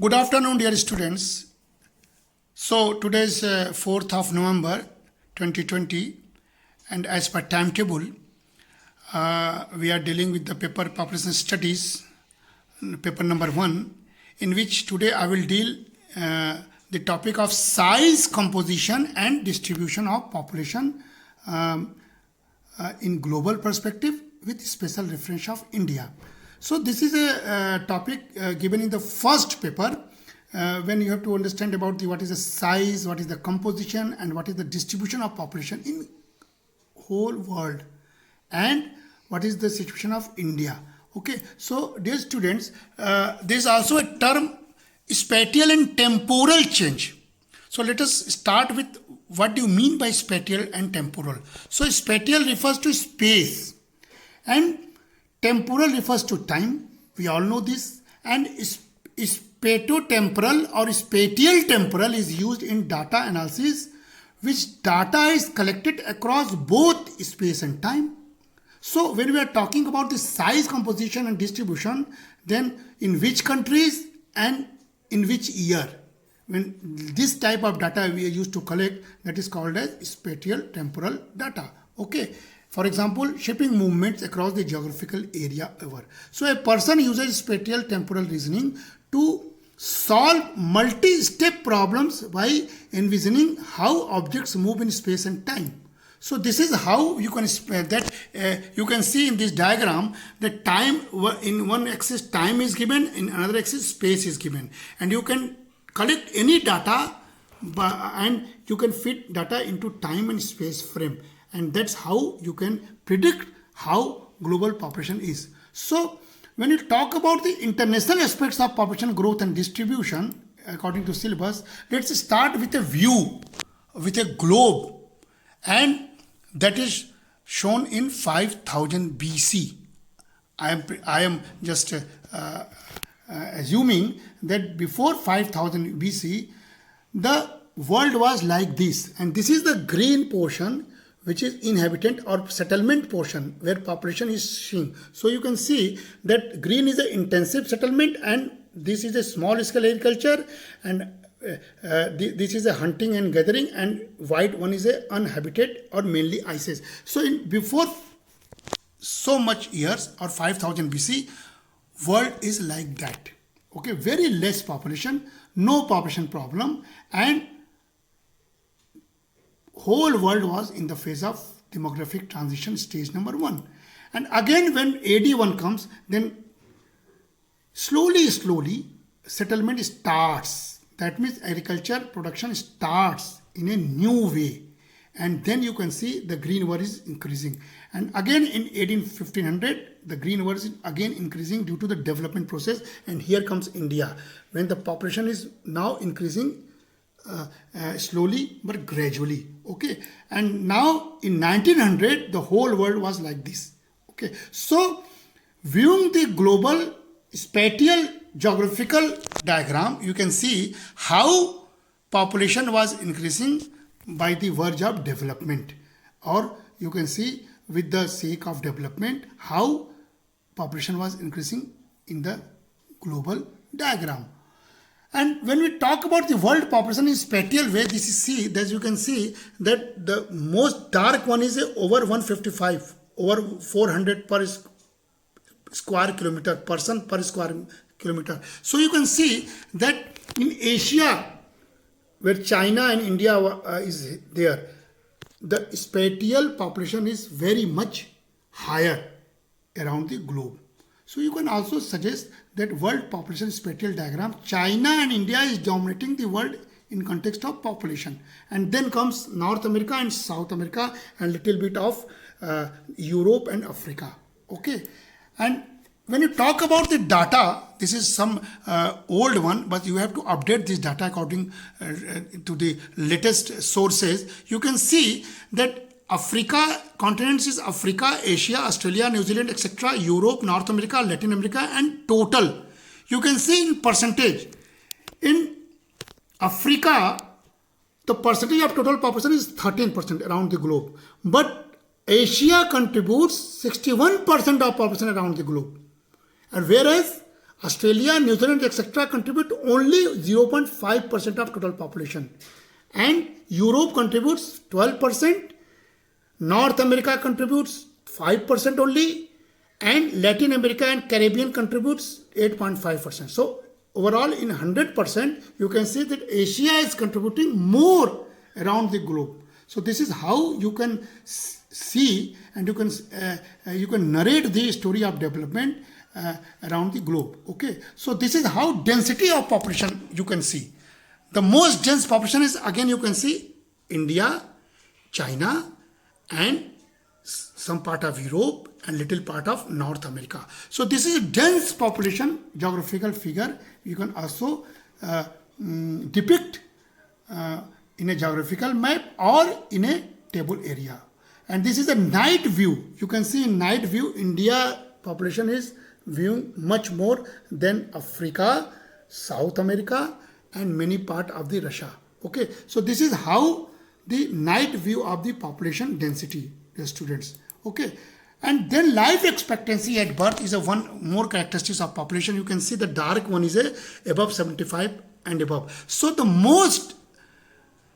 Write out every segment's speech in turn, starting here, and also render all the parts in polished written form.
Good afternoon, dear students. So today is 4th of November 2020, and as per timetable, we are dealing with the paper Population Studies, paper number 1, in which today I will deal the topic of size, composition and distribution of population in global perspective with special reference of India. So this is a topic given in the first paper when you have to understand about what is the size, what is the composition and what is the distribution of population in whole world and what is the situation of India. Okay, so dear students, there is also a term spatial and temporal change. So let us start with what do you mean by spatial and temporal. So spatial refers to space and temporal refers to time. We all know this. And spatiotemporal or spatial temporal is used in data analysis, which data is collected across both space and time. So when we are talking about the size, composition and distribution, then in which countries and in which year, when this type of data we are used to collect, that is called as spatial temporal data. Okay. For example, shipping movements across the geographical area over. So a person uses spatial temporal reasoning to solve multi-step problems by envisioning how objects move in space and time. So this is how you can you can see in this diagram that time in one axis time is given, in another axis space is given, and you can collect any data and you can fit data into time and space frame. And that's how you can predict how global population is. So when you talk about the international aspects of population growth and distribution according to syllabus, let's start with a view, with a globe, and that is shown in 5000 BC. I am just assuming that before 5000 BC, the world was like this, and this is the green portion, which is inhabitant or settlement portion where population is seen. So you can see that green is an intensive settlement and this is a small scale agriculture, and this is a hunting and gathering, and white one is a uninhabited or mainly ices. So before so much years or 5000 BC, world is like that. Okay, very less population, no population problem, and whole world was in the phase of demographic transition stage number 1. And again when AD 1 comes, then slowly settlement starts. That means agriculture production starts in a new way, and then you can see the green world is increasing. And again in 1500 the green world is again increasing due to the development process, and here comes India when the population is now increasing slowly but gradually. Okay, and now in 1900 the whole world was like this. Okay, so viewing the global spatial geographical diagram, you can see how population was increasing by the verge of development, or you can see with the sake of development how population was increasing in the global diagram. And when we talk about the world population in spatial way, this is as you can see that the most dark one is over 155, over 400 per square kilometer, person per square kilometer. So you can see that in Asia, where China and India is there, the spatial population is very much higher around the globe. So you can also suggest that world population spatial diagram, China and India is dominating the world in context of population. And then comes North America and South America and little bit of Europe and Africa. Okay. And when you talk about the data, this is some old one, but you have to update this data according to the latest sources. You can see that Africa, continents is Africa, Asia, Australia, New Zealand, etc., Europe, North America, Latin America, and total. You can see in percentage. In Africa, the percentage of total population is 13% around the globe. But Asia contributes 61% of population around the globe. And whereas Australia, New Zealand, etc. contribute only 0.5% of total population. And Europe contributes 12%, North America contributes 5% only, and Latin America and Caribbean contributes 8.5%. So overall in 100%, you can see that Asia is contributing more around the globe. So this is how you can see, and you can narrate the story of development around the globe. Okay, so this is how density of population you can see. The most dense population is, again you can see, India, China, and some part of Europe and little part of North America. So this is a dense population geographical figure. You can also depict in a geographical map or in a table area. And this is a night view. You can see in night view, India population is viewing much more than Africa, South America, and many part of the Russia. Okay, so this is how the night view of the population density, the students. Okay, and then life expectancy at birth is a one more characteristics of population. You can see the dark one is above 75 and above. So the most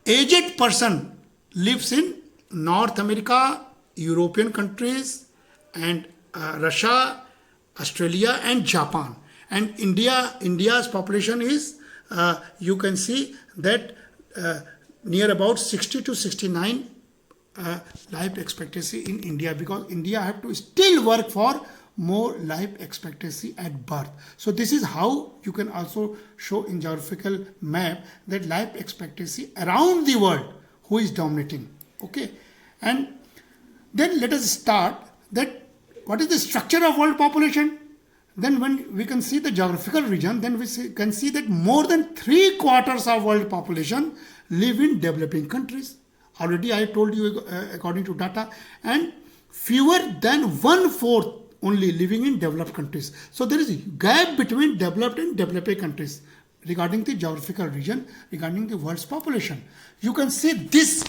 aged person lives in North America, European countries, and Russia, Australia, and Japan. And India's population is, you can see that near about 60 to 69 life expectancy in India, because India have to still work for more life expectancy at birth. So this is how you can also show in geographical map that life expectancy around the world, who is dominating. Okay, and then let us start that what is the structure of world population. Then when we can see the geographical region, then we can see that more than 3/4 of world population live in developing countries. Already I told you according to data, and fewer than 1/4 only living in developed countries. So there is a gap between developed and developing countries regarding the geographical region, regarding the world's population. You can see this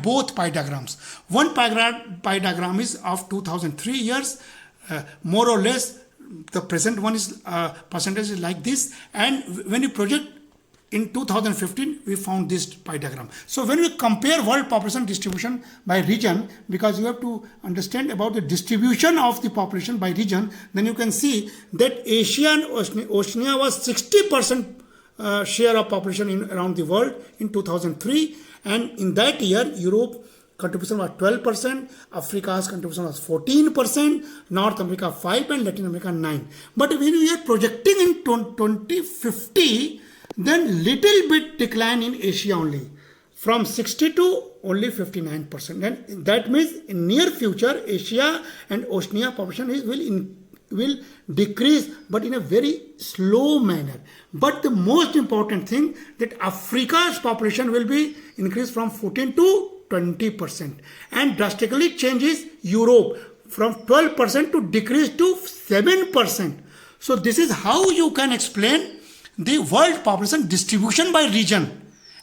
both pie diagrams. One pie diagram is of 2003 years, more or less. The present one is percentage is like this, and when you project in 2015, we found this pie diagram. So when we compare world population distribution by region, because you have to understand about the distribution of the population by region, then you can see that Asia and Oceania was 60% share of population in around the world in 2003, and in that year Europe contribution was 12%, Africa's contribution was 14%, North America 5%, and Latin America 9%. But when we are projecting in 2050, then little bit decline in Asia only, from 60 to only 59%. And that means in near future, Asia and Oceania population will decrease, but in a very slow manner. But the most important thing, that Africa's population will be increased from 14 to 20%, and drastically changes Europe from 12% to decrease to 7%. So this is how you can explain the world population distribution by region,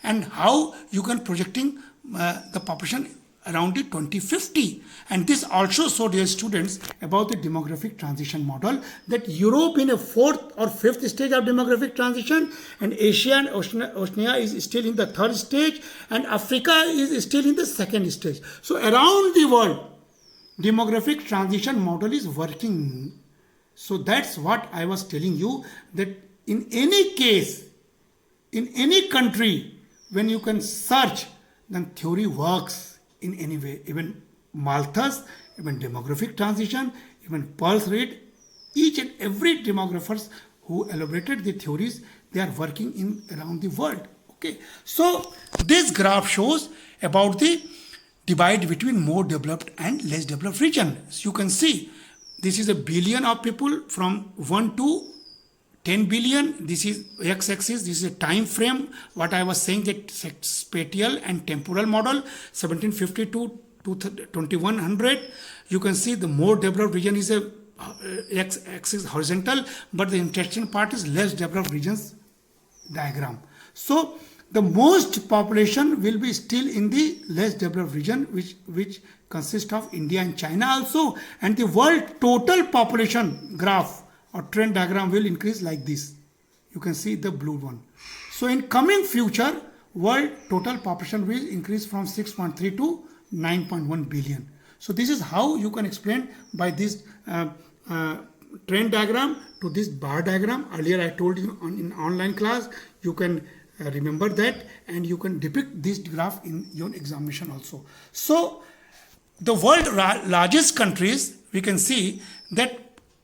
and how you can projecting the population around the 2050. And this also showed your students about the demographic transition model, that Europe in a 4th or 5th stage of demographic transition, and Asia and Oceania is still in the 3rd stage, and Africa is still in the 2nd stage. So around the world, demographic transition model is working. So that's what I was telling you, that in any case, in any country, when you can search, then theory works in any way. Even Malthus, even demographic transition, even birth rate, each and every demographers who elaborated the theories, they are working in around the world. Okay, so this graph shows about the divide between more developed and less developed region. So you can see this is a billion of people from 1 to 10 billion. This is x-axis. This is a time frame. What I was saying, that spatial and temporal model, 1750 to 2100. You can see the more developed region is a x-axis horizontal, but the interesting part is less developed regions diagram. So the most population will be still in the less developed region, which consists of India and China also. And the world total population graph or trend diagram will increase like this. You can see the blue one. So in coming future, world total population will increase from 6.3 to 9.1 billion. So this is how you can explain by this trend diagram to this bar diagram. Earlier I told you in online class, you can remember that, and you can depict this graph in your examination also. So the world largest countries, we can see that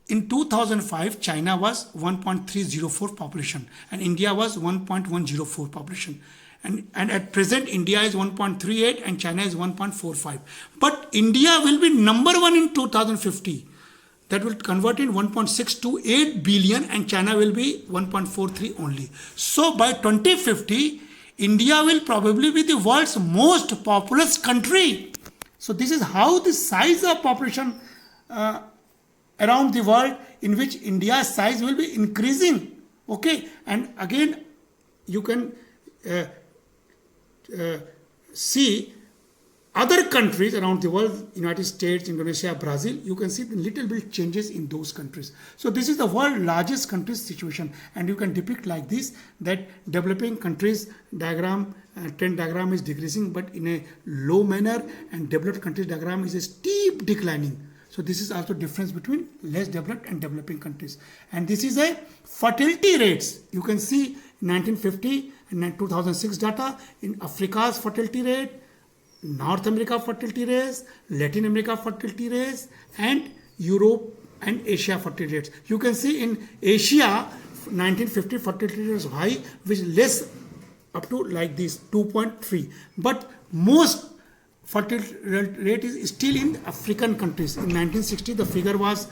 in 2005, China was 1.304 population and India was 1.104 population. And at present, India is 1.38 and China is 1.45. But India will be number one in 2050. That will convert in 1.628 billion and China will be 1.43 only. So by 2050, India will probably be the world's most populous country. So this is how the size of population around the world, in which India's size will be increasing. Okay, and again you can see other countries around the world, United States, Indonesia, Brazil. You can see the little bit changes in those countries. So this is the world largest countries situation, and you can depict like this, that developing countries diagram, trend diagram is decreasing but in a low manner, and developed countries diagram is a steep declining. So this is also difference between less developed and developing countries. And this is a fertility rates. You can see 1950 and 2006 data in Africa's fertility rate, North America fertility rates, Latin America fertility rates, and Europe and Asia fertility rates. You can see in Asia, 1950 fertility rate was high, which less up to like this 2.3. But most fertility rate is still in African countries. In 1960, the figure was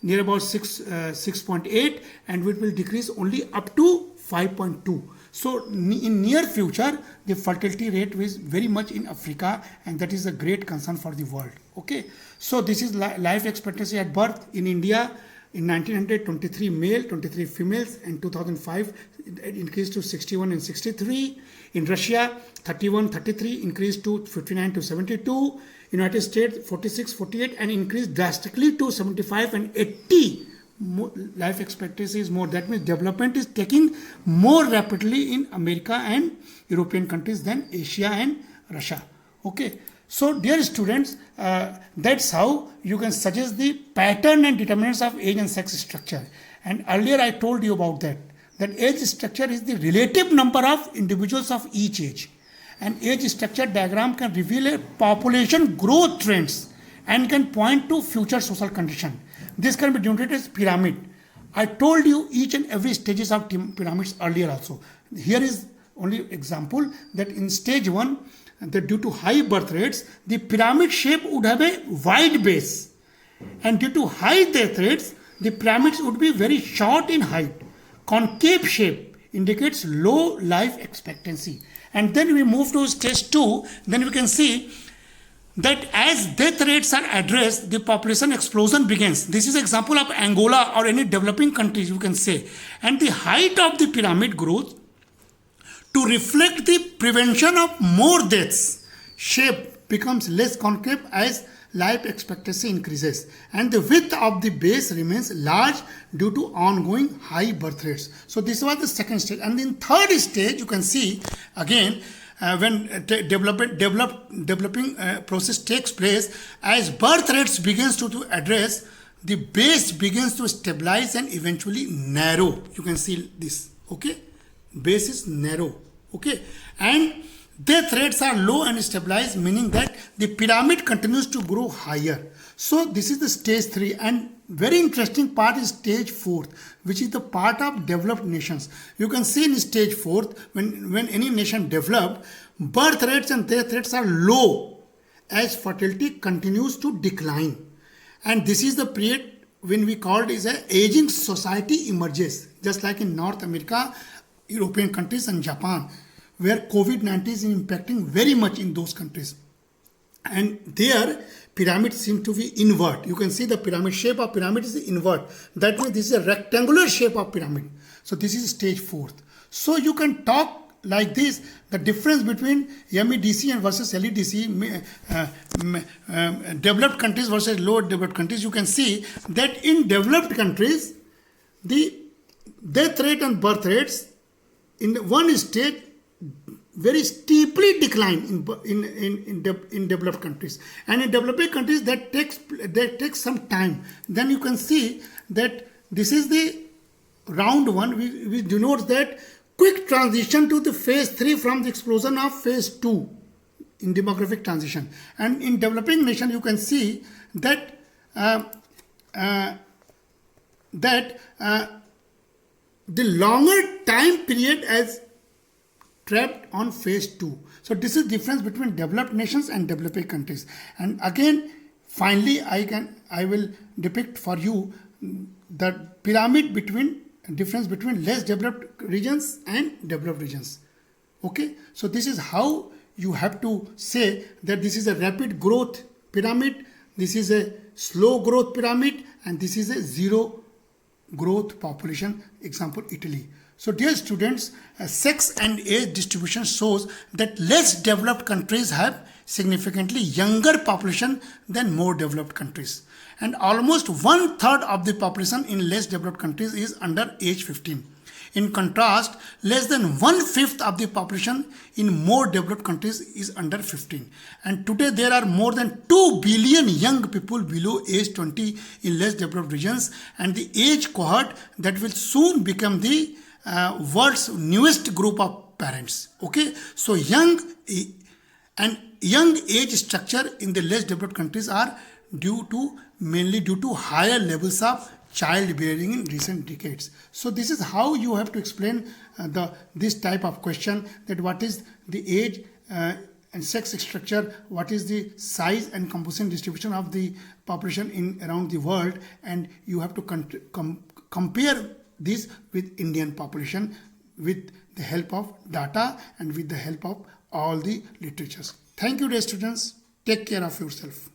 near about 6.8, and it will decrease only up to 5.2. So in near future, the fertility rate is very much in Africa, and that is a great concern for the world. Okay, so this is life expectancy at birth in India. In 1900, 23 male, 23 females, and 2005 it increased to 61 and 63. In Russia, 31, 33 increased to 59 to 72. United States, 46, 48, and increased drastically to 75 and 80. Life expectancy is more. That means development is taking more rapidly in America and European countries than Asia and Russia. Okay. So dear students, that's how you can suggest the pattern and determinants of age and sex structure. And earlier I told you about that age structure is the relative number of individuals of each age. An age structure diagram can reveal a population growth trends and can point to future social condition. This can be denoted as pyramid. I told you each and every stages of pyramids earlier also. Here is only example that in stage 1, that due to high birth rates, the pyramid shape would have a wide base, and due to high death rates, the pyramids would be very short in height. Concave shape indicates low life expectancy. And then we move to stage 2, then we can see that as death rates are addressed, the population explosion begins. This is example of Angola or any developing countries, you can say. And the height of the pyramid growth to reflect the prevention of more deaths, shape becomes less concave as life expectancy increases, and the width of the base remains large due to ongoing high birth rates. So this was the second stage. And in third stage, you can see again when developing process takes place, as birth rates begins to address, the base begins to stabilize and eventually narrow. You can see this. Okay, base is narrow. Okay, and death rates are low and stabilized, meaning that the pyramid continues to grow higher. So this is the stage 3, and very interesting part is stage 4, which is the part of developed nations. You can see in stage 4, when any nation developed, birth rates and death rates are low as fertility continues to decline. And this is the period when we call it as an aging society emerges, just like in North America, European countries and Japan, where COVID-19 is impacting very much in those countries. And their pyramids seem to be invert. You can see the pyramid shape of pyramid is invert. That means this is a rectangular shape of pyramid. So this is stage 4. So you can talk like this, the difference between MEDC and versus LEDC, developed countries versus low developed countries. You can see that in developed countries, the death rate and birth rates in one state very steeply decline in developed countries, and in developing countries that takes some time. Then you can see that this is the round one, which denotes that quick transition to the phase 3 from the explosion of phase 2 in demographic transition. And in developing nation, you can see that the longer time period as trapped on phase 2. So this is difference between developed nations and developing countries. And again, finally, I will depict for you the pyramid difference between less developed regions and developed regions. Okay, so this is how you have to say that this is a rapid growth pyramid, this is a slow growth pyramid, and this is a zero growth population, example Italy. So dear students, sex and age distribution shows that less developed countries have significantly younger population than more developed countries, and almost 1/3 of the population in less developed countries is under age 15. In contrast, less than 1/5 of the population in more developed countries is under 15. And today there are more than 2 billion young people below age 20 in less developed regions, and the age cohort that will soon become the world's newest group of parents. Okay, so young age structure in the less developed countries are mainly due to higher levels of childbearing in recent decades. So this is how you have to explain this type of question, that what is the age and sex structure, what is the size and composition distribution of the population in around the world, and you have to compare this with Indian population with the help of data and with the help of all the literatures. Thank you, dear students. Take care of yourself.